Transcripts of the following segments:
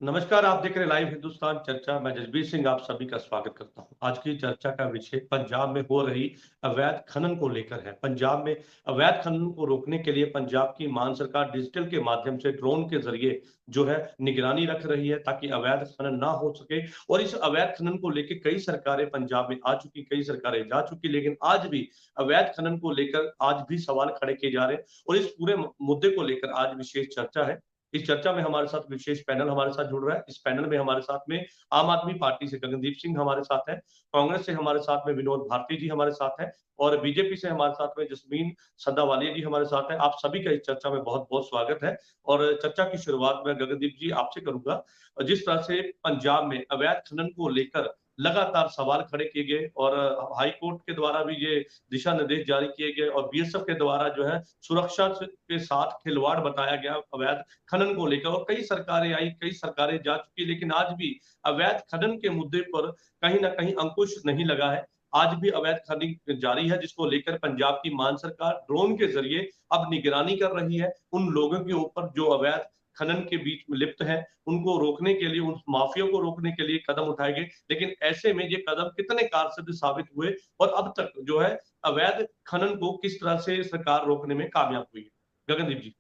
नमस्कार, आप देख रहे हैं लाइव हिंदुस्तान चर्चा। मैं जसबीर सिंह आप सभी का स्वागत करता हूं। आज की चर्चा का विषय पंजाब में हो रही अवैध खनन को लेकर है। पंजाब में अवैध खनन को रोकने के लिए पंजाब की मान सरकार डिजिटल के माध्यम से ड्रोन के जरिए जो है निगरानी रख रही है ताकि अवैध खनन ना हो सके। और इस अवैध खनन को लेकर कई सरकारें पंजाब में आ चुकी, कई सरकारें जा चुकी, लेकिन आज भी अवैध खनन को लेकर आज भी सवाल खड़े किए जा रहे हैं। और इस पूरे मुद्दे को लेकर आज विशेष चर्चा है। इस चर्चा में हमारे साथ विशेष पैनल हमारे साथ जुड़ रहा है। इस पैनल में हमारे साथ में आम आदमी पार्टी से गगनदीप सिंह हमारे साथ है, कांग्रेस से हमारे साथ में विनोद भारती जी हमारे साथ है और बीजेपी से हमारे साथ में जस्मीन सदावालिया जी हमारे साथ है। आप सभी का इस चर्चा में बहुत बहुत स्वागत है। और चर्चा की शुरुआत में गगनदीप जी आपसे करूंगा। जिस तरह से पंजाब में अवैध खनन को लेकर लगातार सवाल खड़े किए गए और हाई कोर्ट के द्वारा भी ये दिशा निर्देश जारी किए गए और बीएसएफ के द्वारा जो है सुरक्षा के साथ खिलवाड़ बताया गया अवैध खनन को लेकर। और कई सरकारें आई, कई सरकारें जा चुकी, लेकिन आज भी अवैध खनन के मुद्दे पर कहीं ना कहीं अंकुश नहीं लगा है। आज भी अवैध खनन जारी है, जिसको लेकर पंजाब की मान सरकार ड्रोन के जरिए अब निगरानी कर रही है उन लोगों के ऊपर जो अवैध खनन के बीच में लिप्त है। उनको रोकने के लिए, उन माफिया को रोकने के लिए कदम उठाए गए, लेकिन ऐसे में ये कदम कितने कारगर साबित हुए और अब तक जो है अवैध खनन को किस तरह से सरकार रोकने में कामयाब हुई है? गगनदीप जी।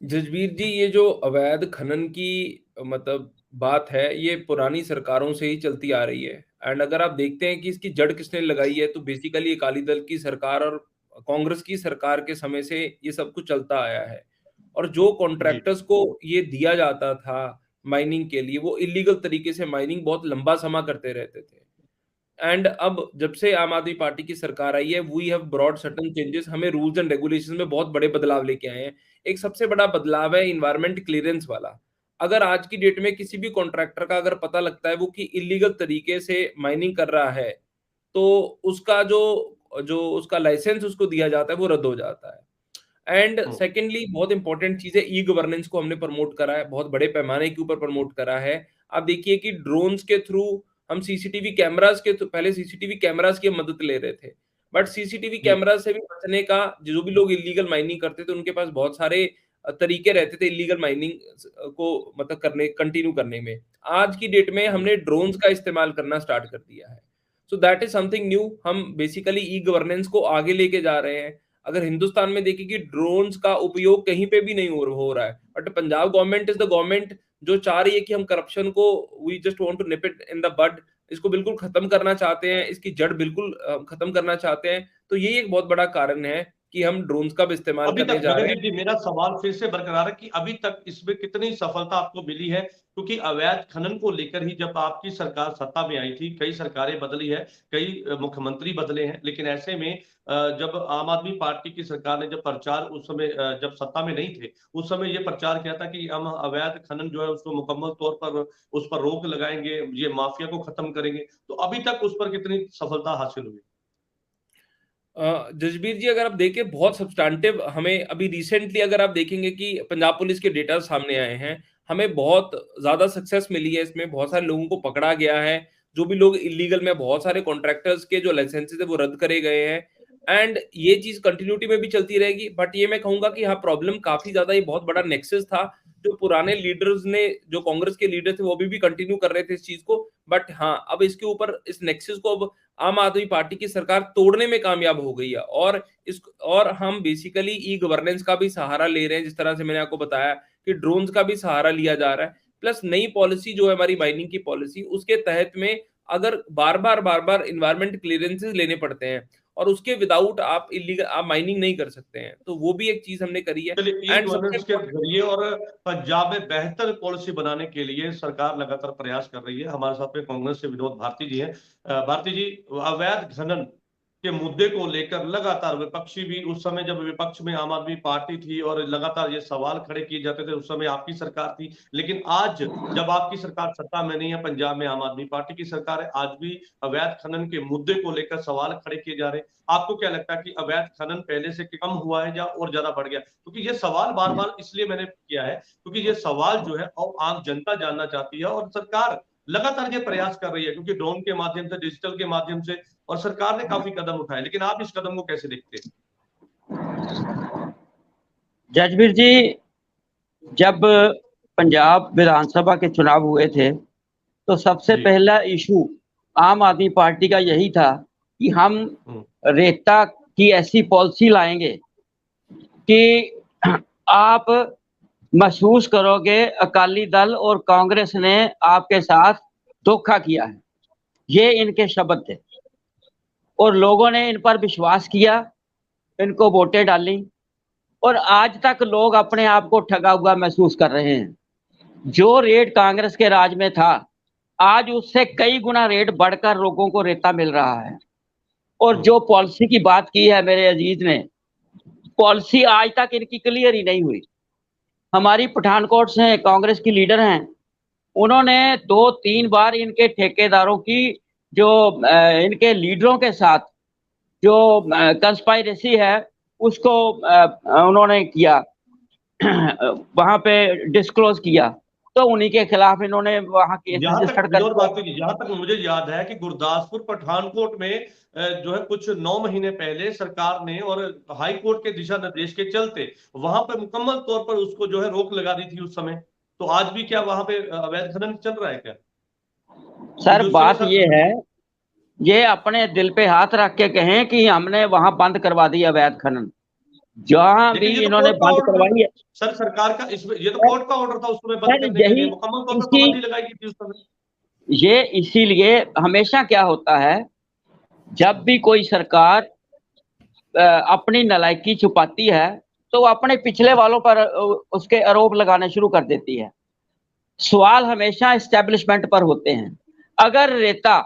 जसबीर जी, ये जो अवैध खनन की मतलब बात है, ये पुरानी सरकारों से ही चलती आ रही है। एंड अगर आप देखते हैं कि इसकी जड़ किसने लगाई है, तो बेसिकली अकाली दल की सरकार और कांग्रेस की सरकार के समय से ये सब कुछ चलता आया है। और जो जी। कॉन्ट्रैक्टर्स को ये दिया जाता था माइनिंग के लिए, वो इलीगल तरीके से माइनिंग बहुत लंबा समय करते रहते थे। एंड अब जब से आम आदमी पार्टी की सरकार आई है, we have brought certain changes, हमें रूल्स एंड रेगुलेशंस में बहुत बड़े बदलाव लेके आए हैं। एक सबसे बड़ा बदलाव है एनवायरनमेंट क्लीयरेंस वाला। अगर आज की डेट में किसी भी कॉन्ट्रैक्टर का अगर पता लगता है वो कि इलीगल तरीके से माइनिंग कर रहा है, तो उसका जो जो उसका लाइसेंस उसको दिया जाता है, वो रद्द हो जाता है। And hmm. सेकेंडली बहुत इंपॉर्टेंट चीज़ है, ई गवर्नेंस को हमने प्रमोट करा है, बहुत बड़े पैमाने के ऊपर प्रमोट करा है। आप देखिए कि ड्रोन्स के थ्रू हम सीसीटीवी कैमरास के पहले सीसीटीवी कैमरास की मदद ले रहे थे, बट सीसीटीवी जी। कैमरास से भी बचने का, जो भी लोग इलीगल माइनिंग करते थे उनके पास बहुत सारे तरीके रहते थे इलीगल माइनिंग को मतलब करने कंटिन्यू करने में। आज की डेट में हम्म। हमने ड्रोन्स का इस्तेमाल करना स्टार्ट कर दिया है। So that is something new. हम बेसिकली ई गवर्नेंस को आगे लेके जा रहे हैं। अगर हिंदुस्तान में देखें कि ड्रोन्स का उपयोग कहीं पे भी नहीं हो रहा है, but Punjab government is the government जो चाह रही है कि हम करप्शन को, we just want to nip it in the bud, इसको बिल्कुल खत्म करना चाहते हैं, इसकी जड़ बिल्कुल खत्म करना चाहते हैं। तो यही एक बहुत बड़ा कारण है कि हम ड्रोन्स का भी इस्तेमाल अभी करने तक जा रहे गगनदीप हैं। जी मेरा सवाल फिर से बरकरार है कि अभी तक इसमें कितनी सफलता आपको मिली है? क्योंकि अवैध खनन को लेकर ही जब आपकी सरकार सत्ता में आई थी, कई सरकारें बदली है, कई मुख्यमंत्री बदले हैं, लेकिन ऐसे में जब आम आदमी पार्टी की सरकार ने जब प्रचार उस समय जब सत्ता में नहीं थे, उस समय ये प्रचार किया था कि हम अवैध खनन जो है उसको मुकम्मल तौर पर उस पर रोक लगाएंगे, ये माफिया को खत्म करेंगे। तो अभी तक उस पर कितनी सफलता हासिल हुई? जसबीर जी, अगर आप देखें बहुत सब्सटैंटिव, हमें अभी रिसेंटली अगर आप देखेंगे कि पंजाब पुलिस के डेटा सामने आए हैं, हमें बहुत ज़्यादा सक्सेस मिली है इसमें, बहुत सारे लोगों को पकड़ा गया है। जो भी लोग इलीगल में, बहुत सारे कॉन्ट्रैक्टर्स के जो लाइसेंसेस है वो रद्द करे गए हैं। एंड ये चीज़ कंटिन्यूटी में भी चलती रहेगी, बट ये मैं कहूँगा कि हाँ, प्रॉब्लम काफ़ी ज़्यादा, ये बहुत बड़ा नेक्सस था। जो पुराने लीडर्स ने, जो कांग्रेस के लीडर थे, वो अभी भी कंटिन्यू कर रहे थे इस चीज़ को। बट हाँ, अब इसके ऊपर इस नेक्सस को अब आम आदमी पार्टी की सरकार तोड़ने में कामयाब हो गई है। और हम बेसिकली ई गवर्नेंस का भी सहारा ले रहे हैं, जिस तरह से मैंने आपको बताया कि ड्रोन्स का भी सहारा लिया जा रहा है। प्लस नई पॉलिसी जो है हमारी माइनिंग की पॉलिसी, उसके तहत में अगर बार-बार एनवायरनमेंट क्लीयरेंसेस लेने पड़ते हैं और उसके विदाउट आप माइनिंग नहीं कर सकते हैं। तो वो भी एक चीज़ हमने करी है। चलिए, ई एंड सबसे गवर्नेंस के इम्पोर्टेंट, जरिए और पंजाब में बेहतर पॉलिसी बनाने के लिए सरकार लगातार प्रयास कर रही है। हमारे साथ में कांग्रेस से विनोद भारती जी हैं। भारती जी, अवैध खनन के मुद्दे को लेकर लगातार विपक्षी भी, उस समय जब विपक्ष में आम आदमी पार्टी थी और लगातार ये सवाल खड़े किए जाते थे, उस समय आपकी सरकार थी। लेकिन आज जब आपकी सरकार सत्ता में नहीं है, पंजाब में आम आदमी पार्टी की सरकार है, आज भी अवैध खनन के मुद्दे को लेकर सवाल खड़े किए जा रहे हैं। आपको क्या लगता है कि अवैध खनन पहले से कम हुआ है या और ज्यादा बढ़ गया? क्योंकि ये सवाल बार बार इसलिए मैंने किया है क्योंकि ये सवाल जो है और आम जनता जानना चाहती है और सरकार लगातार ये प्रयास कर रही है, क्योंकि ड्रोन के माध्यम से, डिजिटल के माध्यम से, और सरकार ने काफी कदम उठाए। लेकिन आप इस कदम को कैसे देखते हैं? जजबीर जी, जब पंजाब विधानसभा के चुनाव हुए थे तो सबसे जी। पहला इशू आम आदमी पार्टी का यही था कि हम रेता की ऐसी पॉलिसी लाएंगे कि आप महसूस करोगे अकाली दल और कांग्रेस ने आपके साथ धोखा किया है। ये इनके शब्द थे और लोगों ने इन पर विश्वास किया, इनको वोटें डाली और आज तक लोग अपने आप को ठगा हुआ महसूस कर रहे हैं। जो रेट कांग्रेस के राज में था, आज उससे कई गुना रेट बढ़कर लोगों को रेता मिल रहा है। और जो पॉलिसी की बात की है मेरे अजीज ने, पॉलिसी आज तक इनकी क्लियर ही नहीं हुई। हमारी पठानकोट से कांग्रेस की लीडर हैं, उन्होंने 2-3 बार इनके ठेकेदारों की जो इनके लीडरों के साथ जो कंस्पायरेसी है उसको उन्होंने किया वहां पे डिस्क्लोज किया, तो उन्हीं के खिलाफ इन्होंने वहां केस रजिस्टर कर दिया। जहां तक मुझे याद है कि गुरदासपुर पठानकोट में जो है कुछ 9 महीने पहले सरकार ने और हाई कोर्ट के दिशा निर्देश के चलते वहां पर मुकम्मल तौर पर उसको जो है रोक लगा दी थी उस समय। तो आज भी क्या वहां पे अवैध खनन चल रहा है क्या? सर बात ये है, ये अपने दिल पे हाथ रख के कहें कि हमने वहां बंद करवा दिया अवैध खनन, जहां भी इन्होंने बंद करवाई है। सर सरकार का इसमें ये तो कोर्ट का ऑर्डर था उस समय बंद करने के लिए, मुकम्मल तौर पर पाबंदी लगाई गई थी उस समय। ये इसीलिए हमेशा क्या होता है, जब भी कोई सरकार अपनी नालायकी छुपाती है तो वो अपने पिछले वालों पर उसके आरोप लगाने शुरू कर देती है। सवाल हमेशा एस्टेब्लिशमेंट पर होते हैं। अगर रेता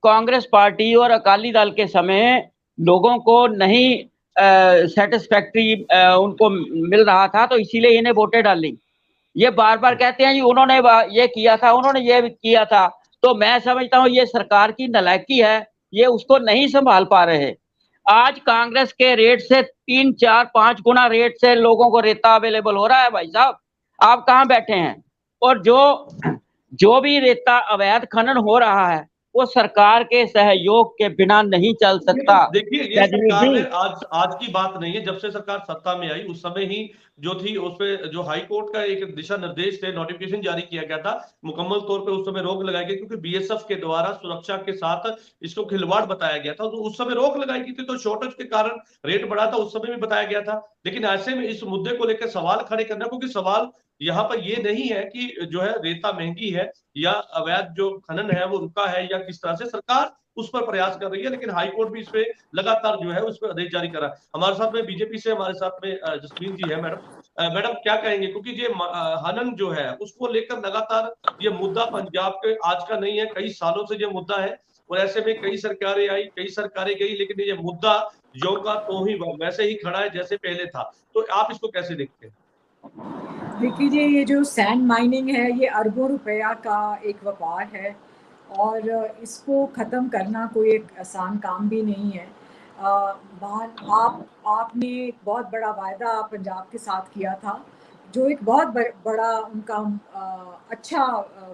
कांग्रेस पार्टी और अकाली दल के समय लोगों को नहीं सेटिस्फैक्ट्री उनको मिल रहा था तो इसीलिए इन्हें वोटें डाली। ये बार बार कहते हैं जी उन्होंने ये किया था, उन्होंने ये किया था, तो मैं समझता हूँ ये सरकार की नालायकी है, ये उसको नहीं संभाल पा रहे। आज कांग्रेस के रेट से 3-4-5 गुना रेट से लोगों को रेता अवेलेबल हो रहा है। भाई साहब आप कहाँ बैठे हैं? और जो भी रेता अवैध खनन हो रहा है वो सरकार के सहयोग के बिना नहीं चल सकता। देखिए ये सरकार ने आज की बात नहीं है, जब से सरकार सत्ता में आई उस समय ही जो थी उस पे जो हाई कोर्ट का एक दिशा निर्देश थे, नोटिफिकेशन जारी किया गया था, मुकम्मल तौर पे उस समय रोक लगाई गई क्योंकि बीएसएफ के द्वारा सुरक्षा के साथ इसको खिलवाड़ बताया गया था। तो उस समय रोक लगाई गई थी, तो शॉर्टेज के कारण रेट बढ़ा था, उस समय भी बताया गया था। लेकिन ऐसे में इस मुद्दे को लेकर सवाल खड़े करना, क्योंकि सवाल यहाँ पर ये नहीं है कि जो है रेता महंगी है या अवैध जो खनन है वो रुका है या किस तरह से सरकार उस पर प्रयास कर रही है, लेकिन हाईकोर्ट भी इस पे लगातार जो है उस पर आदेश जारी कर रहा है। हमारे साथ में बीजेपी से हमारे साथ में जसमीन जी है। मैडम क्या कहेंगे, क्योंकि ये हनन जो है उसको लेकर लगातार ये मुद्दा पंजाब के आज का नहीं है, कई सालों से ये मुद्दा है और ऐसे में कई सरकारें आई, कई सरकारें गई, लेकिन ये मुद्दा जो का तो ही वैसे ही खड़ा है जैसे पहले था। तो आप इसको कैसे देखते हैं? देखिए ये जो सैंड माइनिंग है ये अरबों रुपया का एक व्यापार है और इसको ख़त्म करना कोई एक आसान काम भी नहीं है। आपने एक बहुत बड़ा वायदा पंजाब के साथ किया था, जो एक बहुत बड़ा उनका अच्छा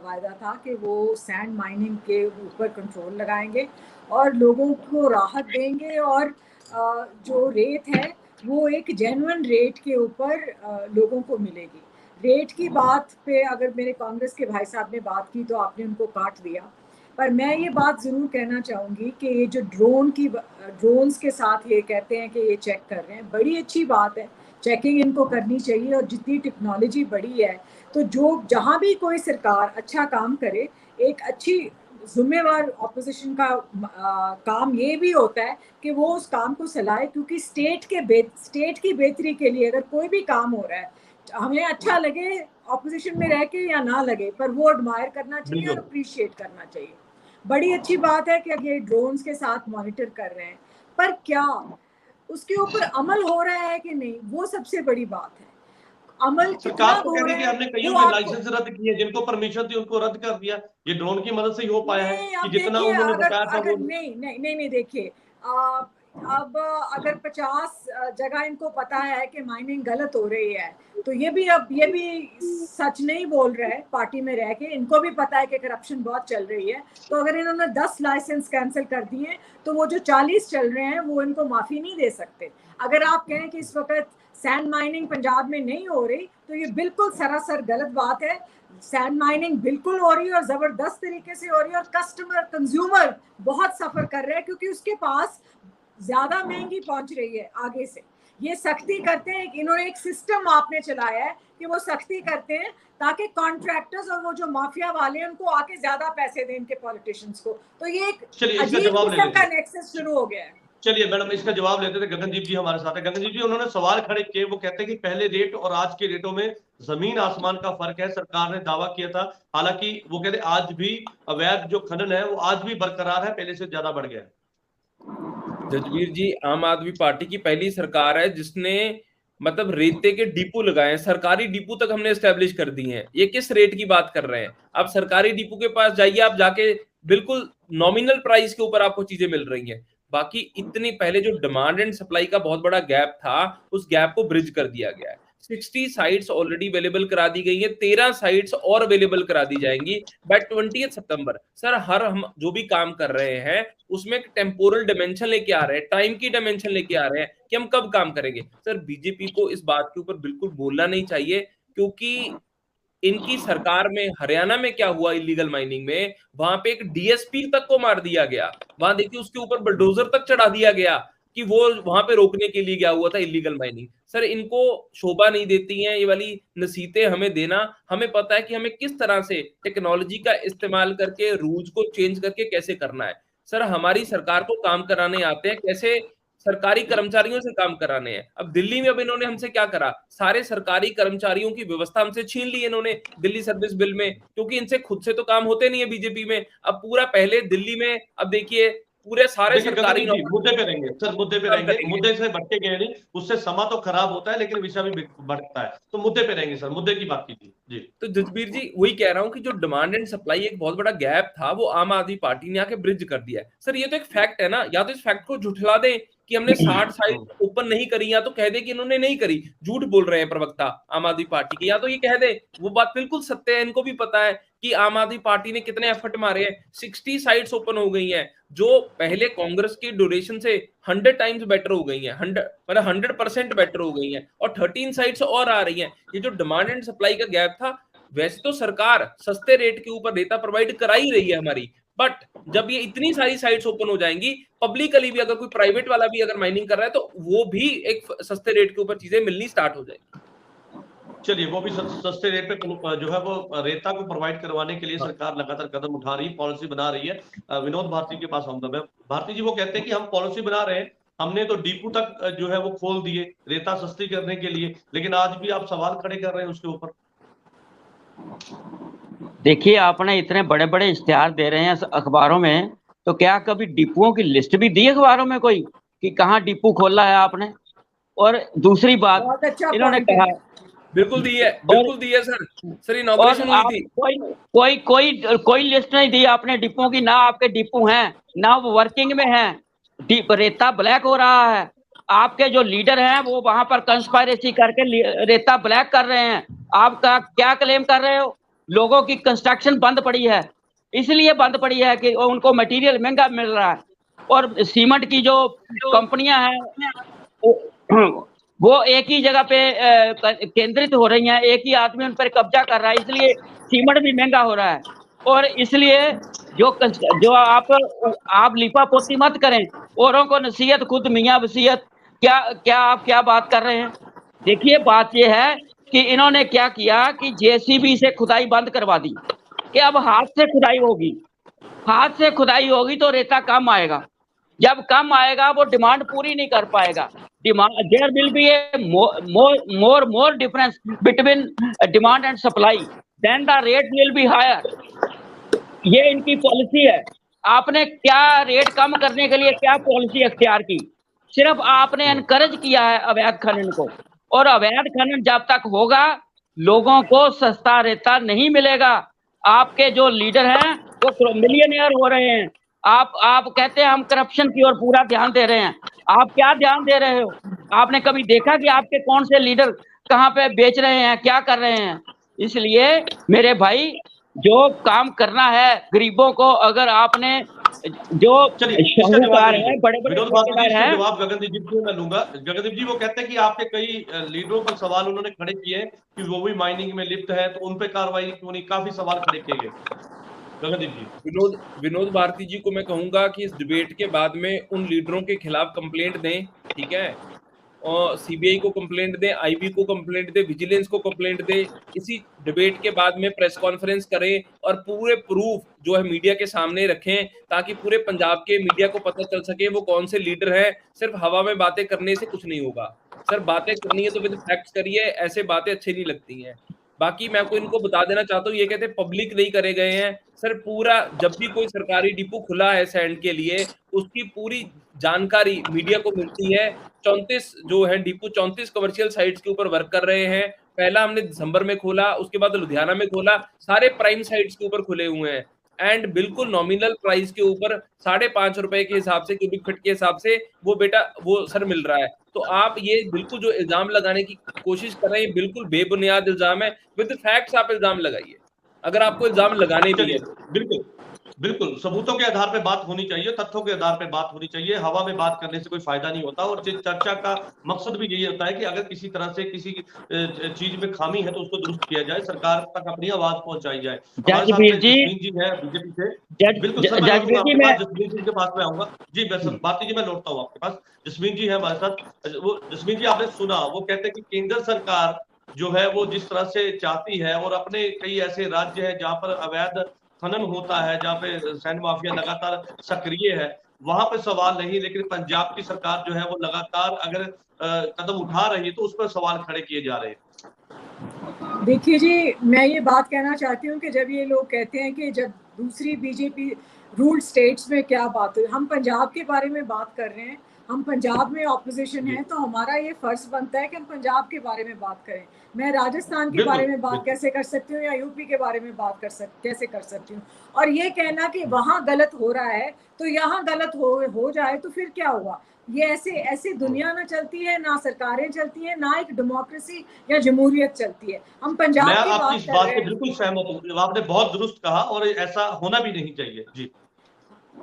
वायदा था कि वो सैंड माइनिंग के ऊपर कंट्रोल लगाएंगे और लोगों को राहत देंगे और जो रेत है वो एक जेन्युइन रेट के ऊपर लोगों को मिलेगी। रेट की बात पे अगर मेरे कांग्रेस के भाई साहब ने बात की तो आपने उनको काट दिया, पर मैं ये बात ज़रूर कहना चाहूँगी कि ये जो ड्रोन्स के साथ ये कहते हैं कि ये चेक कर रहे हैं, बड़ी अच्छी बात है, चेकिंग इनको करनी चाहिए। और जितनी टेक्नोलॉजी बढ़ी है तो जहाँ भी कोई सरकार अच्छा काम करे, एक अच्छी जिम्मेवार ऑपोजिशन का काम ये भी होता है कि वो उस काम को सलाहे, क्योंकि स्टेट की बेहतरी के लिए अगर कोई भी काम हो रहा है, हमें अच्छा लगे ऑपोजिशन में रह के या ना लगे, पर वो एडमायर करना चाहिए और अप्रिशिएट करना चाहिए। बड़ी अच्छी बात है कि अब ये ड्रोन्स के साथ मॉनिटर कर रहे हैं, पर क्या उसके ऊपर अमल हो रहा है कि नहीं, वो सबसे बड़ी बात है। अमल सरकार तो कह रही है कि हमने कईयों के लाइसेंस रद्द किए, जिनको परमिशन थी उनको रद्द कर दिया। ये ड्रोन की मदद से ही हो पाया है कि जितना उन्होंने बताया था वो नहीं देखिए अब अगर 50 जगह इनको पता है कि माइनिंग गलत हो रही है, तो ये भी सच नहीं बोल रहे हैं पार्टी में रह के, इनको भी पता है कि करप्शन बहुत चल रही है। तो अगर इन्होंने 10 लाइसेंस कैंसिल कर दिए तो वो जो 40 चल रहे हैं वो इनको माफी नहीं दे सकते। अगर आप कहें कि इस वक्त सैंड माइनिंग पंजाब में नहीं हो रही, तो ये बिल्कुल सरासर गलत बात है। सैंड माइनिंग बिल्कुल हो रही है और जबरदस्त तरीके से हो रही है, और कस्टमर कंज्यूमर बहुत सफर कर रहे हैं क्योंकि उसके पास ज्यादा महंगी पहुंच रही है आगे से। ये सख्ती करते हैं, इन्होंने एक सिस्टम आपने चलाया है कि वो सख्ती करते हैं ताकि कॉन्ट्रैक्टर्स और वो जो माफिया वाले हैं उनको आके ज्यादा पैसे दें इनके पॉलिटिशियंस को। तो ये एक अजीब किस्म का नेक्सस शुरू हो गया है। चलिए मैडम, इसका जवाब लेते थे। गगनदीप जी हमारे साथ है। गगनदीप जी, उन्होंने सवाल खड़े किए। वो कहते हैं कि पहले रेट और आज के रेटों में जमीन आसमान का फर्क है। सरकार ने दावा किया था, हालांकि वो कहते आज भी अवैध जो खनन है वो आज भी बरकरार है, पहले से ज्यादा बढ़ गया है। जजवीर जी, आम आदमी पार्टी की पहली सरकार है जिसने मतलब रेते के डिपो लगाए हैं, सरकारी डिपो तक हमने एस्टेब्लिश कर दी हैं। ये किस रेट की बात कर रहे हैं? आप सरकारी डिपो के पास जाइए, आप जाके बिल्कुल नॉमिनल प्राइस के ऊपर आपको चीजें मिल रही हैं। बाकी इतनी पहले जो डिमांड एंड सप्लाई का बहुत बड़ा गैप था, उस गैप को ब्रिज कर दिया गया है। 60 साइट्स ऑलरेडी अवेलेबल करा दी गई है, 13 साइट्स और अवेलेबल करा दी जाएंगी बाय 20 सितंबर। सर, हम जो भी काम कर रहे हैं उसमें एक टेम्पोरल डायमेंशन लेके आ रहे हैं, टाइम की डायमेंशन लेके आ रहे हैं कि हम कब काम करेंगे। सर, बीजेपी को इस बात के ऊपर बिल्कुल बोलना नहीं चाहिए, क्योंकि इनकी सरकार में हरियाणा में क्या हुआ इलीगल माइनिंग में, वहां पे एक डीएसपी तक को मार दिया गया। वहां देखिए उसके ऊपर बुलडोजर तक चढ़ा दिया गया कि वो वहां पे रोकने के लिए गया हुआ था इलीगल माइनिंग। सर, इनको शोभा नहीं देती हैं ये वाली नसीहतें हमें देना। हमें पता है कि हमें किस तरह से टेक्नोलॉजी का इस्तेमाल करके रूल्स को चेंज करके कैसे करना है। सर, हमारी सरकार को काम कराने आते हैं, कैसे सरकारी कर्मचारियों से काम कराने हैं। अब दिल्ली में अब इन्होंने हमसे क्या करा, सारे सरकारी कर्मचारियों की व्यवस्था हमसे छीन ली इन्होंने दिल्ली सर्विस बिल में, क्योंकि इनसे खुद से तो काम होते नहीं है बीजेपी में। अब पूरा पहले दिल्ली में, अब देखिए पूरे सारे सरकारी मुद्दे पे रहेंगे सर, मुद्दे पे रहेंगे। मुद्दे से भटके गए नहीं, उससे समा तो खराब होता है लेकिन विषय भी बढ़ता है। तो मुद्दे पे रहेंगे सर, मुद्दे की बात कीजिए जी। तो जसबीर जी, वही कह रहा हूं कि जो डिमांड एंड सप्लाई एक बहुत बड़ा गैप था, वो आम आदमी पार्टी ने आके ब्रिज कर दिया है। सर, ये तो एक फैक्ट है ना, या तो इस फैक्ट को झुठला दें कि हमने 60 साइट ओपन नहीं करी, या तो कह दे कि इन्होंने नहीं करी, झूठ बोल रहे हैं प्रवक्ता आम आदमी पार्टी के, या तो ये कह दे वो बात बिल्कुल सत्य है, इनको भी पता है कि आम आदमी पार्टी ने कितने एफर्ट मारे हैं। 60 साइट्स ओपन हो गई हैं, जो पहले कांग्रेस की ड्यूरेशन से 100 टाइम्स बेटर हो गई हैं, 100% बेटर हो गई हैं, और 13 साइट्स और आ रही हैं। ये जो डिमांड एंड सप्लाई का गैप था, वैसे तो सरकार सस्ते रेट के ऊपर डेटा प्रोवाइड करा ही रही है हमारी, बट जब ये इतनी सारी साइट्स ओपन हो जाएंगी, पब्लिकली भी अगर कोई प्राइवेट वाला भी अगर माइनिंग कर रहा है, तो वो भी एक सस्ते रेट के ऊपर चीजें मिलनी स्टार्ट हो जाएगी। चलिए, वो भी सस्ते रेट पे जो है वो रेता को प्रोवाइड करवाने के लिए सरकार लगातार कदम उठा रही है, पॉलिसी बना रही है। विनोद भारती के पास आऊंगा मैं। भारती जी, वो कहते हैं कि हम पॉलिसी बना रहे हैं, हमने तो डिपो तक जो है वो खोल दिए रेता सस्ती करने के लिए, लेकिन आज भी आप सवाल खड़े कर रहे हैं उसके ऊपर। देखिए, आपने इतने बड़े बड़े इश्तिहार दे रहे हैं अखबारों में, तो क्या कभी डिपुओं की लिस्ट भी दी अखबारों में कोई कि कहाँ डिपो खोला है आपने? और दूसरी बात, इन्होंने कहा बिल्कुल दी है, बिल्कुल दी है सर। सर, इनॉग्रेशन हुई थी, कोई लिस्ट नहीं दी आपने डिपो की। ना आपके डिपो हैं, ना वो वर्किंग में हैं। रेता ब्लैक हो रहा है। आपके जो लीडर हैं वो वहां पर कंस्पायरेसी करके रेता ब्लैक कर रहे हैं। आप क्या क्लेम कर रहे हो? लोगों की कंस्ट्रक्शन बंद पड़ी है, इसलिए बंद पड़ी है कि उनको मटेरियल महंगा मिल रहा है, और सीमेंट की जो कंपनियां हैं वो एक ही जगह पे केंद्रित हो रही हैं, एक ही आदमी उन पर कब्जा कर रहा है, इसलिए सीमेंट भी महंगा हो रहा है। और इसलिए जो आप लिपापोती मत करें, औरों को नसीहत, खुद मियां वसीयत। आप क्या बात कर रहे हैं? देखिए, बात यह है कि इन्होंने क्या किया कि जेसीबी से खुदाई बंद करवा दी, कि अब हाथ से खुदाई होगी। हाथ से खुदाई होगी तो रेता कम आएगा, जब कम आएगा वो डिमांड पूरी नहीं कर पाएगा। There will be a more difference between demand and supply, then the rate will be higher. ये इनकी पॉलिसी है। आपने क्या रेट कम करने के लिए क्या पॉलिसी अख्तियार की? सिर्फ आपने एनकरेज किया है अवैध खनन को, और अवैध खनन जब तक होगा लोगों को सस्ता रेता नहीं मिलेगा। आपके जो लीडर हैं वो मिलियनियर हो रहे हैं। आप कहते हैं हम करप्शन की ओर पूरा ध्यान दे रहे हैं। आप क्या ध्यान दे रहे हो? आपने कभी देखा कि आपके कौन से लीडर कहाँ पे बेच रहे हैं, क्या कर रहे हैं? इसलिए मेरे भाई, जो काम करना है गरीबों को, अगर आपने जो चलिए इसका जवाब दे साहूकार दीजिए है, बड़े बड़े विनोद भारती जी, ठेकेदार इसका हैं, जवाब गगनदीप जी को मैं लूंगा। गगनदीप जी वो कहते हैं कि आपके कई लीडरों पर सवाल उन्होंने खड़े किए हैं कि वो भी माइनिंग में लिप्त है, तो उन पे कार्रवाई क्यों नहीं, काफी सवाल खड़े किए गए। गगनदीप जी। विनोद विनोद भारती जी को मैं कहूंगा कि इस डिबेट के बाद में उन लीडरों के खिलाफ कंप्लेंट दें, ठीक है, और सीबीआई को कंप्लेंट दें, आईबी को कंप्लेंट दें, विजिलेंस को कंप्लेंट दें। इसी डिबेट के बाद में प्रेस कॉन्फ्रेंस करें और पूरे प्रूफ जो है मीडिया के सामने रखें, ताकि पूरे पंजाब के मीडिया को पता चल सके वो कौन से लीडर हैं। सिर्फ हवा में बातें करने से कुछ नहीं होगा। सर बातें करनी है तो विद फैक्ट्स करिए, ऐसे बातें अच्छी नहीं लगती हैं। बाकी मैं आपको इनको बता देना चाहता हूँ, ये कहते हैं पब्लिक नहीं करे गए हैं। सर पूरा जब भी कोई सरकारी डिपो खुला है सैंड के लिए, उसकी पूरी जानकारी मीडिया को मिलती है। 34 जो है डिपो 34 कमर्शियल साइट्स के ऊपर वर्क कर रहे हैं। पहला हमने दिसंबर में खोला, उसके बाद लुधियाना में खोला, सारे प्राइम साइट्स के ऊपर खुले हुए हैं एंड बिल्कुल नॉमिनल प्राइस के ऊपर ₹5.5 के हिसाब से, क्यूबिक फीट के हिसाब से वो बेटा वो सर मिल रहा है। तो आप ये बिल्कुल जो इल्जाम लगाने की कोशिश कर रहे हैं, बिल्कुल बेबुनियाद इल्जाम है। विद फैक्ट्स आप इल्जाम लगाइए, अगर आपको इल्जाम लगाने भी है चलिए बिल्कुल बिल्कुल सबूतों के आधार पे बात होनी चाहिए, तथ्यों के आधार पे बात होनी चाहिए। हवा में बात करने से कोई फायदा नहीं होता, और चर्चा का मकसद भी यही होता है कि अगर किसी तरह से किसी चीज में खामी है तो उसको दुरुस्त किया जाए, सरकार तक अपनी आवाज पहुंचाई जाए। हमारे साथ जजबीर में जी, जसमीन जी है बीजेपी से। बिल्कुल सर, मैं लौटूंगा जजबीर जी, आपके मैं पास, जसमीन जी के पास में आऊंगा। जी भारती जी मैं लौटता हूँ आपके पास। जसमीन जी है हमारे साथ। वो जसमीन जी आपने सुना, वो कहते हैं कि केंद्र सरकार जो है वो जिस तरह से चाहती है, और अपने कई ऐसे राज्य है जहां पर अवैध खनन होता है, जहां पे सैंड माफिया लगातार सक्रिय है, वहां पे सवाल नहीं, लेकिन पंजाब की सरकार जो है वो लगातार अगर कदम उठा रही है तो उस पर सवाल खड़े किए जा रहे हैं। देखिए जी, मैं ये बात कहना चाहती हूँ कि जब ये लोग कहते हैं कि जब दूसरी बीजेपी रूल्ड स्टेट्स में क्या बात हुई, हम पंजाब के बारे में बात कर रहे हैं। हम पंजाब में ऑपोजिशन है, तो हमारा ये फर्ज बनता है कि हम पंजाब के बारे में बात करें। मैं राजस्थान के बारे में बात कैसे कर सकती हूँ, या यूपी के बारे में बात कैसे कर सकती हूँ? और ये कहना कि वहां गलत हो रहा है तो यहाँ गलत हो जाए तो फिर क्या हुआ? ये ऐसे दुनिया ना चलती है, ना सरकारें चलती हैं, ना एक डेमोक्रेसी या जमहूरियत चलती है। हम पंजाब मैं की आपकी बात इस कर बात रहे से हैं। बिल्कुल सहमत हूँ, आपने बहुत दुरुस्त कहा, और ऐसा होना भी नहीं चाहिए। जी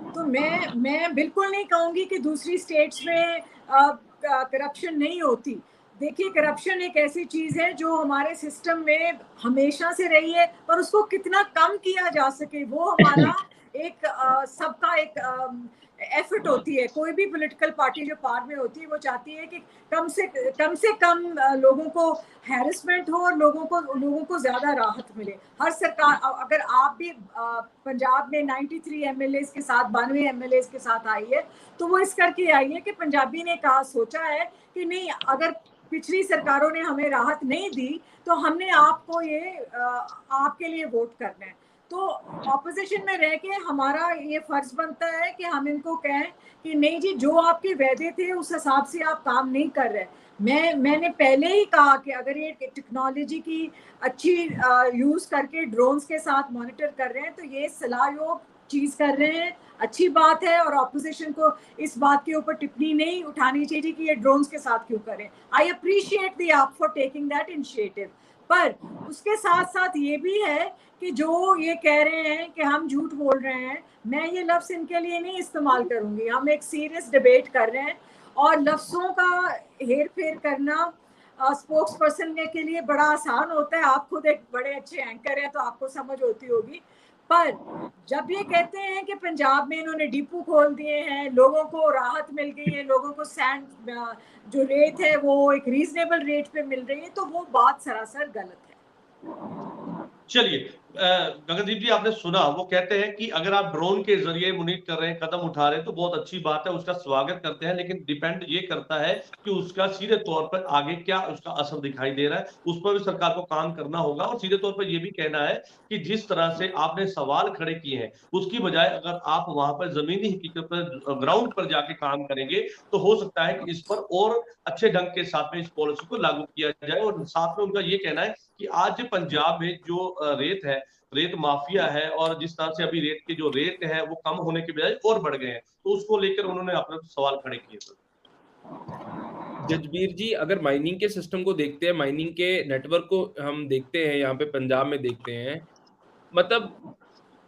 तो मैं बिल्कुल नहीं कहूंगी कि दूसरी स्टेट्स में करप्शन नहीं होती। देखिए, करप्शन एक ऐसी चीज है जो हमारे सिस्टम में हमेशा से रही है, पर उसको कितना कम किया जा सके वो हमारा एक सबका एक एफर्ट होती है। कोई भी पॉलिटिकल पार्टी जो पार में होती है वो चाहती है कि कम से कम लोगों को हैरेसमेंट हो और लोगों को ज्यादा राहत मिले। हर सरकार, अगर आप भी पंजाब में 93 एमएलए के साथ 92 एमएलए के साथ आई है, तो वो इस करके आई है कि पंजाबी ने कहा, सोचा है कि नहीं, अगर पिछली सरकारों ने हमें राहत नहीं दी तो हमने आपको आपके लिए वोट करना है। तो ऑपोजिशन में रह के हमारा ये फर्ज बनता है कि हम इनको कहें कि नहीं जी, जो आपके वादे थे उस हिसाब से आप काम नहीं कर रहे। मैंने पहले ही कहा कि अगर ये टेक्नोलॉजी की अच्छी यूज करके ड्रोन्स के साथ मॉनिटर कर रहे हैं तो ये सलाहयोग चीज कर रहे हैं, अच्छी बात है। और ऑपोजिशन को इस बात के ऊपर टिप्पणी नहीं उठानी चाहिए कि ये ड्रोन्स के साथ क्यों करें। आई अप्रिशिएट द आप फॉर टेकिंग दैट इनिशिएटिव। पर उसके साथ साथ ये भी है कि जो ये कह रहे हैं कि हम झूठ बोल रहे हैं, मैं ये लफ्ज इनके लिए नहीं इस्तेमाल करूंगी। हम एक सीरियस डिबेट कर रहे हैं, और लफ्जों का हेर फेर करना स्पोक्स पर्सन के लिए बड़ा आसान होता है। आप खुद एक बड़े अच्छे एंकर हैं तो आपको समझ होती होगी। पर जब ये कहते हैं कि पंजाब में इन्होंने डिपो खोल दिए हैं, लोगों को राहत मिल गई है, लोगों को सैंड जो रेट है वो एक रीजनेबल रेट पे मिल रही है, तो वो बात सरासर गलत है। चलिए गगनदीप जी आपने सुना, वो कहते हैं कि अगर आप ड्रोन के जरिए मुनीट कर रहे हैं, कदम उठा रहे हैं, तो बहुत अच्छी बात है, उसका स्वागत करते हैं, लेकिन डिपेंड ये करता है कि उसका सीधे तौर पर आगे क्या उसका असर दिखाई दे रहा है, उस पर भी सरकार को काम करना होगा। और सीधे तौर पर यह भी कहना है कि जिस तरह से आपने सवाल खड़े किए हैं, उसकी बजाय अगर आप वहां पर जमीनी हकीकत पर ग्राउंड पर जाके काम करेंगे तो हो सकता है कि इस पर और अच्छे ढंग के साथ में इस पॉलिसी को लागू किया जाए। और साथ में उनका ये कहना है कि आज पंजाब में जो रेत है, रेत माफिया है, और जिस तरह से अभी रेत के जो रेट है वो कम होने के बजाय और बढ़ गए हैं, तो उसको लेकर उन्होंने अपने सवाल खड़े किए। जजबीर जी, अगर माइनिंग के सिस्टम को देखते हैं, माइनिंग के नेटवर्क को हम देखते हैं, यहाँ पे पंजाब में देखते हैं, मतलब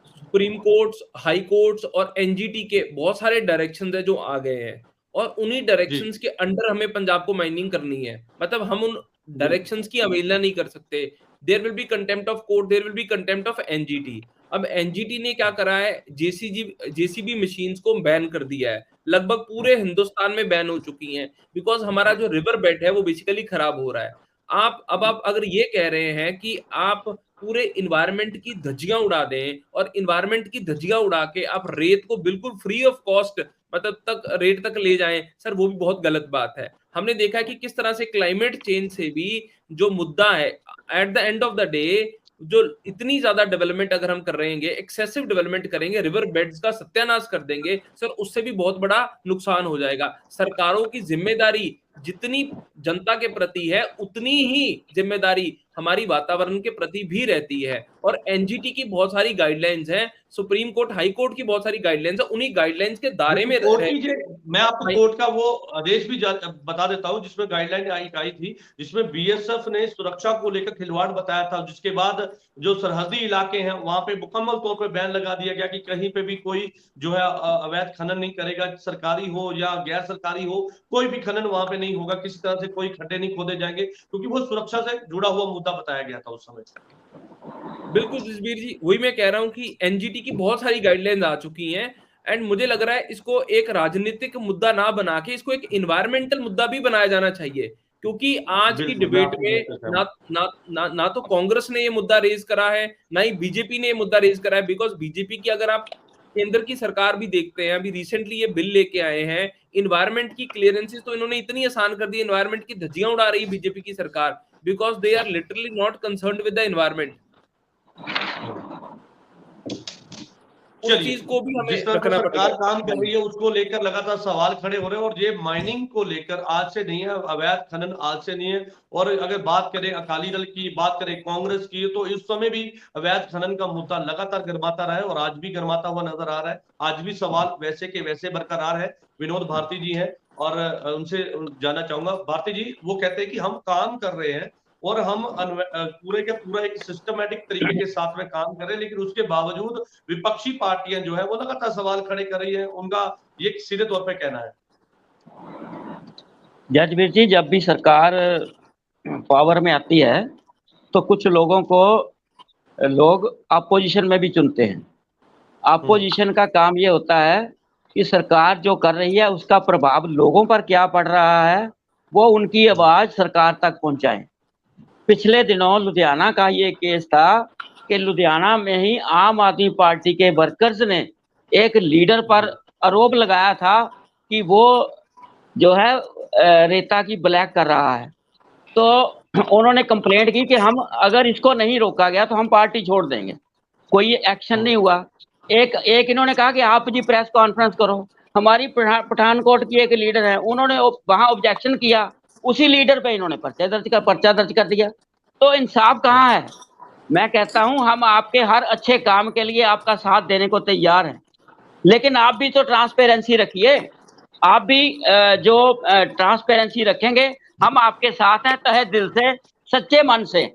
सुप्रीम कोर्ट्स, हाई कोर्ट्स और एनजीटी के बहुत सारे डायरेक्शंस है जो आ गए हैं, और उन्हीं जी डायरेक्शंस के अंडर हमें पंजाब को माइनिंग करनी है। मतलब हम उन जी डायरेक्शंस की अवहेलना नहीं कर सकते। There will be contempt of court, there will be contempt of NGT. अब एनजीटी ने क्या करा है, जेसीबी मशीन्स को बैन कर दिया है, लगभग पूरे हिंदुस्तान में बैन हो चुकी हैं, बिकॉज हमारा जो रिवर बेड है वो बेसिकली खराब हो रहा है। आप अगर ये कह रहे हैं कि आप पूरे इन्वायरमेंट की धज्जियां उड़ा दें, और इन्वायरमेंट की धज्जियां उड़ा के आप रेत को बिल्कुल फ्री ऑफ कॉस्ट मतलब तक रेट तक ले जाएं, सर वो भी बहुत गलत बात है। हमने देखा कि किस तरह से क्लाइमेट चेंज से भी जो मुद्दा है, at the end of the day, जो इतनी ज्यादा डेवलपमेंट अगर हम कर रहेंगे, एक्सेसिव डेवलपमेंट करेंगे, रिवर बेड्स का सत्यानाश कर देंगे, सर उससे भी बहुत बड़ा नुकसान हो जाएगा। सरकारों की जिम्मेदारी जितनी जनता के प्रति है, उतनी ही जिम्मेदारी हमारी वातावरण के प्रति भी रहती है। और एनजीटी की बहुत सारी गाइडलाइंस हैं, सुप्रीम कोर्ट, हाई कोर्ट की बहुत सारी गाइडलाइंस है, उन्हीं गाइडलाइंस के दायरे में कोर्ट रह की के मैं आपको कोर्ट का वो आदेश भी बता देता हूं, जिसमें गाइडलाइन आई थी, जिसमें बीएसएफ ने सुरक्षा को लेकर खिलवाड़ बताया था, जिसके बाद जो सरहदी इलाके हैं वहां पे मुकम्मल तौर पे बैन लगा दिया गया कि कहीं पे भी कोई जो है अवैध खनन नहीं करेगा, सरकारी हो या गैर सरकारी हो, कोई भी खनन वहां पे नहीं होगा, किसी तरह से कोई खड्डे नहीं खोदे जाएंगे, क्योंकि वो सुरक्षा से जुड़ा हुआ मुद्दा बताया गया था उस समय। बिल्कुल जसबीर जी, वही मैं कह रहा हूं कि एनजीटी की बहुत सारी गाइडलाइंस आ चुकी हैं, एंड मुझे लग रहा है इसको एक राजनीतिक मुद्दा ना बना के इसको एक इन्वायरमेंटल मुद्दा भी बनाया जाना चाहिए। क्योंकि आज की बिल्कुल, मैं डिबेट आपकी में बात से ना सहमत ना ना ना तो कांग्रेस ने ये मुद्दा रेज करा है, ना ही बीजेपी ने ये मुद्दा रेज करा है। बिकॉज बीजेपी की अगर आप केंद्र की सरकार भी देखते हैं, अभी रिसेंटली ये बिल लेके आए हैं, इन्वायरमेंट की क्लियरेंसेस तो इन्होंने इतनी आसान कर दी, इन्वायरमेंट की धज्जियां उड़ा रही है बीजेपी की सरकार, because they are literally not concerned with the environment. उस चलिए, चीज को भी हमें जिस तरह से रखना सरकार पड़ेगा। काम कर रही है उसको लेकर लगातार सवाल खड़े हो रहे हैं, और ये माइनिंग को लेकर आज से नहीं है, अवैध खनन आज से नहीं है। और अगर बात करें अकाली दल की, बात करें कांग्रेस की, तो इस समय भी अवैध खनन का मुद्दा लगातार गर्माता रहा है, और आज भी गर्माता हुआ नजर आ रहा है। आज भी सवाल वैसे के वैसे बरकरार है। विनोद भारती जी हैं, और उनसे जानना चाहूंगा। भारती जी, वो कहते हैं कि हम काम कर रहे हैं और हम पूरे के पूरा एक सिस्टमेटिक तरीके के साथ में काम कर रहे हैं, लेकिन उसके बावजूद विपक्षी पार्टियां जो है वो लगातार सवाल खड़े कर रही है। उनका ये सीधे तौर पे कहना है। जजबीर जी, जब भी सरकार पावर में आती है तो कुछ लोगों को लोग अपोजिशन में भी चुनते हैं। अपोजिशन का काम ये होता है कि सरकार जो कर रही है उसका प्रभाव लोगों पर क्या पड़ रहा है, वो उनकी आवाज सरकार तक पहुंचाएं। पिछले दिनों लुधियाना का ये केस था कि लुधियाना में ही आम आदमी पार्टी के वर्कर्स ने एक लीडर पर आरोप लगाया था कि वो जो है रेता की ब्लैक कर रहा है। तो उन्होंने कंप्लेंट की कि हम अगर इसको नहीं रोका गया तो हम पार्टी छोड़ देंगे। कोई एक्शन नहीं हुआ। एक इन्होंने कहा कि आप जी प्रेस कॉन्फ्रेंस करो। हमारी पठानकोट की एक लीडर है, उन्होंने वहां ऑब्जेक्शन किया, उसी लीडर पे इन्होंने पर्चा दर्ज कर दिया। तो इंसाफ कहाँ है? मैं कहता हूं हम आपके हर अच्छे काम के लिए आपका साथ देने को तैयार हैं, लेकिन आप भी तो ट्रांसपेरेंसी रखिए। आप भी जो ट्रांसपेरेंसी रखेंगे, हम आपके साथ हैं तहे दिल से, सच्चे मन से,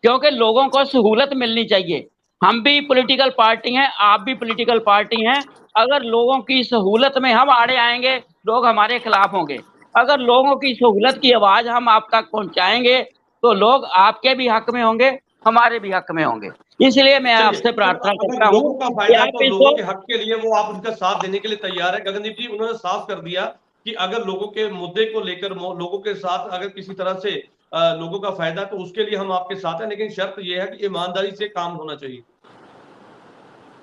क्योंकि लोगों को सहूलत मिलनी चाहिए। हम भी पॉलिटिकल पार्टी हैं, आप भी पॉलिटिकल पार्टी हैं। अगर लोगों की सहूलत में हम आड़े आएंगे, लोग हमारे खिलाफ होंगे। अगर लोगों की सहूलत की आवाज हम आप तक पहुंचाएंगे तो लोग आपके भी हक में होंगे, हमारे भी हक में होंगे। इसलिए मैं आपसे प्रार्थना करता हूँ लोगों का कि फायदा आप तो इसको लोगों के हक के लिए वो आप उनका साथ देने के लिए तैयार है। गगनदीप जी, उन्होंने साफ कर दिया कि अगर लोगों के मुद्दे को लेकर लोगों के साथ अगर किसी तरह से लोगों का फायदा, तो उसके लिए हम आपके साथ हैं, लेकिन शर्त यह है कि ईमानदारी से काम होना चाहिए।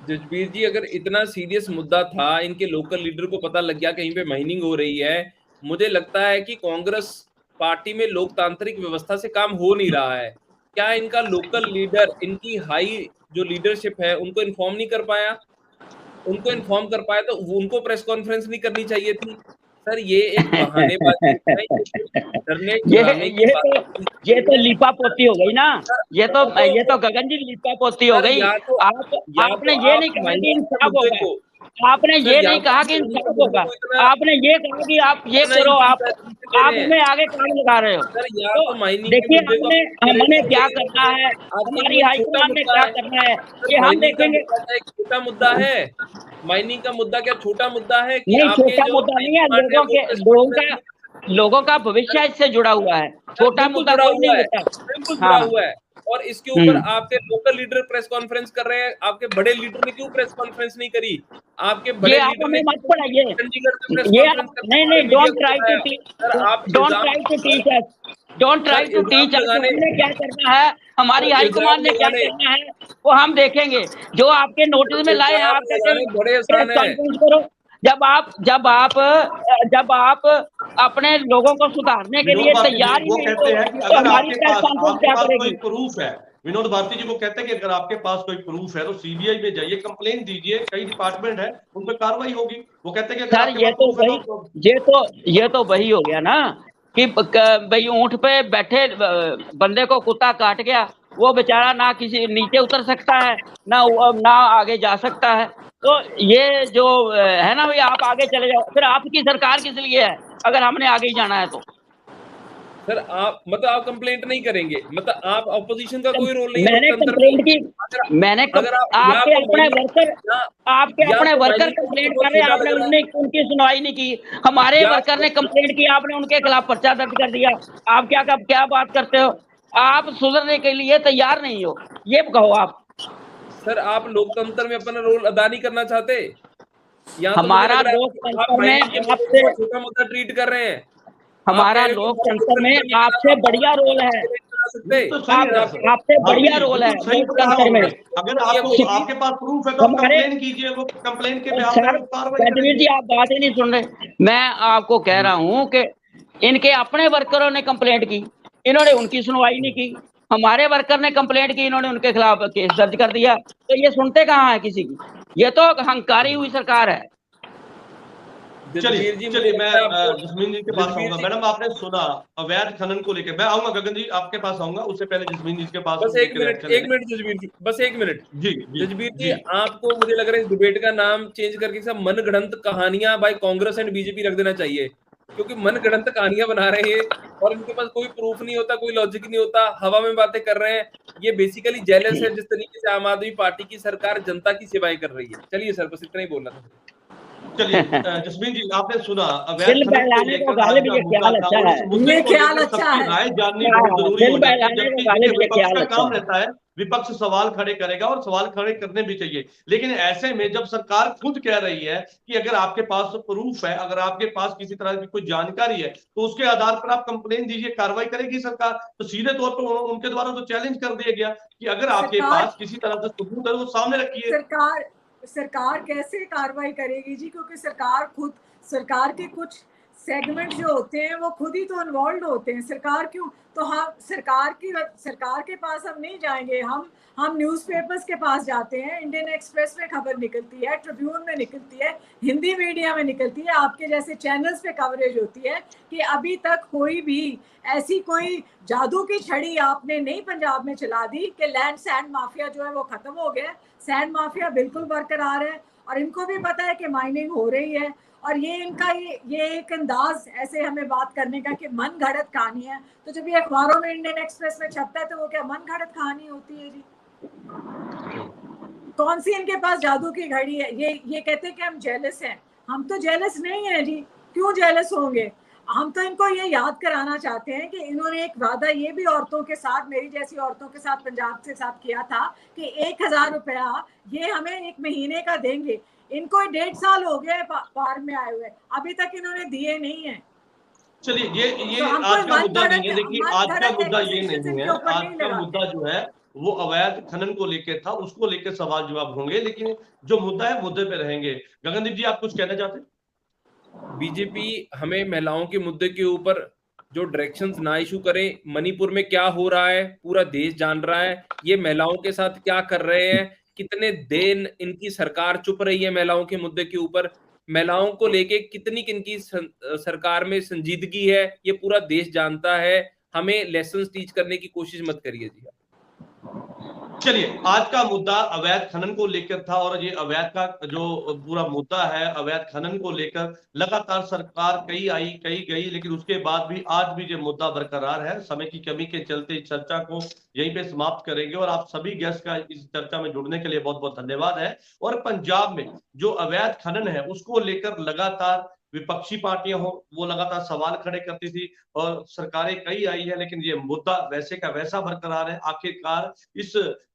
जजबीर जी, अगर इतना सीरियस मुद्दा था, इनके लोकल लीडर को पता लग गया कहीं पे माइनिंग हो रही है, मुझे लगता है कि कांग्रेस पार्टी में लोकतांत्रिक व्यवस्था से काम हो नहीं रहा है। क्या इनका लोकल लीडर, इनकी हाई जो लीडरशिप है, उनको इन्फॉर्म नहीं कर पाया? उनको इन्फॉर्म कर पाया तो उनको प्रेस कॉन्फ्रेंस नहीं करनी चाहिए थी? सर ये एक बहानेबाजी है, डरने डराने की बात। ये तो लीपा पोती हो गई ना। ये तो या गगन जी लीपा पोती हो सर, गई। या तो आपने ये आप नहीं कहा कि माइनिंग के इंसाफ मुद्दे होगा। को आपने ये नहीं कहा कि इंसाफ होगा, आपने ये कहा कि आप ये करो, आप हमें आगे काम लगा रहे हो। तो देखिए हमने क्या करना है, हमारी हाईकमान ने क्या करना है, ये हम देखेंगे। छोटा मुद्दा है माइनिंग का मुद्दा, क्या छोटा मुद्दा है? कि नहीं, छोटा मुद्दा नहीं है, लोगों का भविष्य इससे जुड़ा हुआ है, छोटा मुद्दा कोई नहीं होता। बिल्कुल जुड़ा हुआ है। और इसके ऊपर आपके लोकल लीडर प्रेस कॉन्फ्रेंस कर रहे हैं, आपके बड़े लीडर ने क्यों प्रेस कॉन्फ्रेंस नहीं करी? आपके बड़े लीडर ने मत पढ़ाइए, चंडीगढ़ में प्रेस ये कॉन्फ्रेंस नहीं, don't try to teach us, हमने क्या करना है, हमारी हाईकमान ने क्या करना है वो हम देखेंगे। जो आपके नोटिस में लाए हैं आप बड़े आसान है। करो। जब आप अपने लोगों को सुधारने के लिए तैयार ही वो नहीं कहते हैं कि तो अगर हमारी आपके प्रेस पास कॉन्फ्रेंस क्या करेगी? कोई प्रूफ है, विनोद भारती जी को कहते हैं कि अगर आपके पास कोई प्रूफ है तो सीबीआई में जाइए, कंप्लेंट दीजिए, कई डिपार्टमेंट है उन पर कार्रवाई होगी। वो कहते हैं कि अगर आपके पास प्रूफ है ये तो वही हो गया ना कि भाई ऊंट पे बैठे बंदे को कुत्ता काट गया, वो बेचारा ना किसी नीचे उतर सकता है, ना आगे जा सकता है। तो ये जो है ना भाई, आप आगे चले जाओ, फिर आपकी सरकार किस लिए है अगर हमने आगे ही जाना है तो? सर आप आप कंप्लेंट नहीं करेंगे, आप ऑपोजिशन का कोई रोल नहीं है। मैंने कंप्लेंट की, आपके अपने वर्कर कंप्लेंट कर रहे, आपने उनकी सुनवाई नहीं की। हमारे वर्कर ने कंप्लेंट की, आपने उनके खिलाफ पर्चा दर्ज कर दिया। आप क्या बात करते हो? आप सुधरने के लिए तैयार नहीं हो, ये कहो आप। सर आप लोकतंत्र में अपना रोल अदा नहीं करना चाहते? हमारा लोकतंत्र में आपसे छोटा मुद्दा ट्रीट कर रहे हैं, हमारा लोकतंत्र में आपसे बढ़िया रोल है, आपसे बढ़िया रोल है लोकतंत्र में। अगर आपके पास प्रूफ है तो आप कंप्लेन कीजिए, वो कंप्लेन के बिहाफ पे कार्रवाई करेंगे। जी आप बात ही नहीं सुन रहे। मैं आपको कह रहा हूं कि इनके अपने वर्करों ने कंप्लेंट की, इन्होंने उनकी सुनवाई नहीं की। हमारे वर्कर ने कंप्लेंट की, इन्होंने उनके खिलाफ केस दर्ज कर दिया। तो ये सुनते कहाँ है किसी की? ये तो हंकारी हुई सरकार है। चलिए मैं जस्मीन जी के पास आऊंगा। मैडम आपने सुना अवैध खनन को लेकर, मैं आऊंगा गगन जी आपके पास आऊंगा, उससे पहले जस्मीन जी के पास। बस एक मिनट जसबीर जी, बस एक मिनट जी जसबीर जी, आपको मुझे लग रहा है इस डिबेट का नाम चेंज करके सब मनगढ़ंत कहानियां बाय कांग्रेस एंड बीजेपी रख देना चाहिए, क्योंकि मनगढ़ंत कहानियां बना रहे हैं और इनके पास कोई प्रूफ नहीं होता, कोई लॉजिक नहीं होता, हवा में बातें कर रहे हैं। ये बेसिकली जेलस है जिस तरीके से आम आदमी पार्टी की सरकार जनता की सेवाएं कर रही है। चलिए सर, बस इतना ही बोलना था। चलिए जस्मीन जी आपने सुना दिल बहलाने को गालिब ये ख्याल अच्छा है, ये ख्याल अच्छा है, राय जाननी बहुत जरूरी हो जाती है, जबकि विपक्ष का काम रहता है, विपक्ष सवाल खड़े करेगा और सवाल खड़े करने भी चाहिए। लेकिन ऐसे में जब सरकार खुद कह रही है कि अगर आपके पास प्रूफ है, अगर आपके पास किसी तरह की कोई जानकारी है तो उसके आधार पर आप कंप्लेन दीजिए, कार्रवाई करेगी सरकार। तो सीधे तौर पर उनके द्वारा तो चैलेंज कर दिया गया कि अगर आपके पास किसी तरह से सबूत है वो सामने रखिए। सरकार कैसे कार्रवाई करेगी जी, क्योंकि सरकार के कुछ सेगमेंट जो होते हैं वो खुद ही तो इन्वॉल्व होते हैं। सरकार क्यों? तो हम सरकार के पास हम नहीं जाएंगे, हम न्यूज़पेपर्स के पास जाते हैं। इंडियन एक्सप्रेस में खबर निकलती है, ट्रिब्यून में निकलती है, हिंदी मीडिया में निकलती है, आपके जैसे चैनल्स पे कवरेज होती है कि अभी तक कोई भी ऐसी कोई जादू की छड़ी आपने नहीं पंजाब में चला दी कि लैंड सैंड माफिया जो है वो खत्म हो गया। सैंड माफिया बिल्कुल बरकरार है और इनको भी पता है कि माइनिंग हो रही है। और ये इनका ये एक अंदाज ऐसे हमें बात करने का कि मन घड़त कहानी है। तो जब ये अखबारों में इंडियन एक्सप्रेस में छपता है तो वो क्या मन घड़त कहानी होती है जी? कौन सी इनके पास जादू की घड़ी है? ये कहते हैं कि हम जेलस हैं। हम तो जेलस नहीं है जी, क्यों जेलस होंगे? हम तो इनको ये याद कराना चाहते हैं कि इन्होंने एक वादा ये भी औरतों के साथ, मेरी जैसी औरतों के साथ, पंजाब के साथ किया था कि 1000 रुपया ये हमें 1 महीने का देंगे। इनको 1.5 साल हो गए पार में आए हुए, अभी तक इन्होंने दिए नहीं है। चलिए ये तो आज का मुद्दा नहीं है। देखिए आज का मुद्दा ये नहीं है, आज का मुद्दा जो है वो अवैध खनन को लेकर था, उसको लेकर सवाल जवाब होंगे, लेकिन जो मुद्दा है मुद्दे पे रहेंगे। गगनदीप जी आप कुछ कहना चाहते हैं? बीजेपी हमें महिलाओं के मुद्दे के ऊपर जो डायरेक्शंस ना इशू करे। मणिपुर में क्या हो रहा है पूरा देश जान रहा है, ये महिलाओं के साथ क्या कर रहे हैं, कितने दिन इनकी सरकार चुप रही है महिलाओं के मुद्दे के ऊपर, महिलाओं को लेके किनकी सरकार में संजीदगी है, ये पूरा देश जानता है। हमें लेसन टीच करने की कोशिश मत करिए जी। चलिए, आज का मुद्दा अवैध खनन को लेकर था और ये अवैध का जो पूरा मुद्दा है, अवैध खनन को लेकर लगातार सरकार कई आई कई गई, लेकिन उसके बाद भी आज भी ये मुद्दा बरकरार है। समय की कमी के चलते इस चर्चा को यहीं पे समाप्त करेंगे और आप सभी गेस्ट का इस चर्चा में जुड़ने के लिए बहुत बहुत धन्यवाद है। और पंजाब में जो अवैध खनन है उसको लेकर लगातार विपक्षी पार्टियां हो वो लगातार सवाल खड़े करती थी और सरकारें कई आई है, लेकिन ये मुद्दा वैसे का वैसा बरकरार है। आखिरकार इस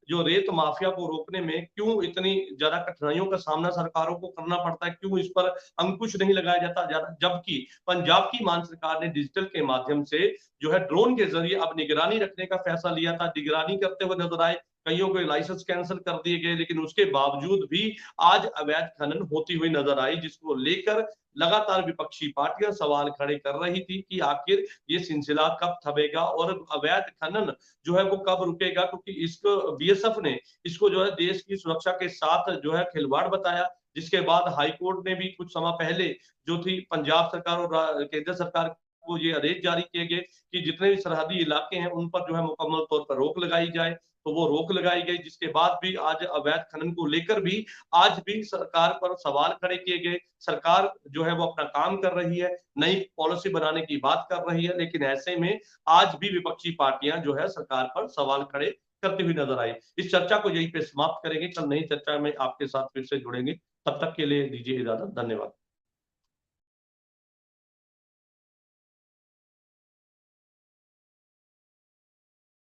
जो रेत माफिया को रोकने में क्यों इतनी ज्यादा कठिनाइयों का सामना सरकारों को करना पड़ता है, क्यों इस पर अंकुश नहीं लगाया जाता ज्यादा, जबकि पंजाब की मान सरकार ने डिजिटल के माध्यम से जो है ड्रोन के जरिए अब निगरानी रखने का फैसला लिया था। निगरानी करते हुए नजर आए, कईयों के लाइसेंस कैंसिल कर दिए गए, लेकिन उसके बावजूद भी आज अवैध खनन होती हुई नजर आई, जिसको लेकर लगातार विपक्षी पार्टियां सवाल खड़े कर रही थी कि आखिर ये सिलसिला कब थमेगा और अवैध खनन जो है वो कब रुकेगा, क्योंकि इसको बीएसएफ ने इसको जो है देश की सुरक्षा के साथ जो है खिलवाड़ बताया। जिसके बाद हाईकोर्ट ने भी कुछ समय पहले जो थी पंजाब सरकार और केंद्र सरकार को ये आदेश जारी किए गए कि जितने भी सरहदी इलाके हैं उन पर जो है मुकम्मल तौर पर रोक लगाई जाए, तो वो रोक लगाई गई। जिसके बाद भी आज अवैध खनन को लेकर भी आज भी सरकार पर सवाल खड़े किए गए। सरकार जो है वो अपना काम कर रही है, नई पॉलिसी बनाने की बात कर रही है, लेकिन ऐसे में आज भी विपक्षी पार्टियां जो है सरकार पर सवाल खड़े करती हुई नजर आई। इस चर्चा को यहीं पे समाप्त करेंगे, कल नई चर्चा में आपके साथ फिर से जुड़ेंगे। तब तक के लिए दीजिए इजाजत, धन्यवाद।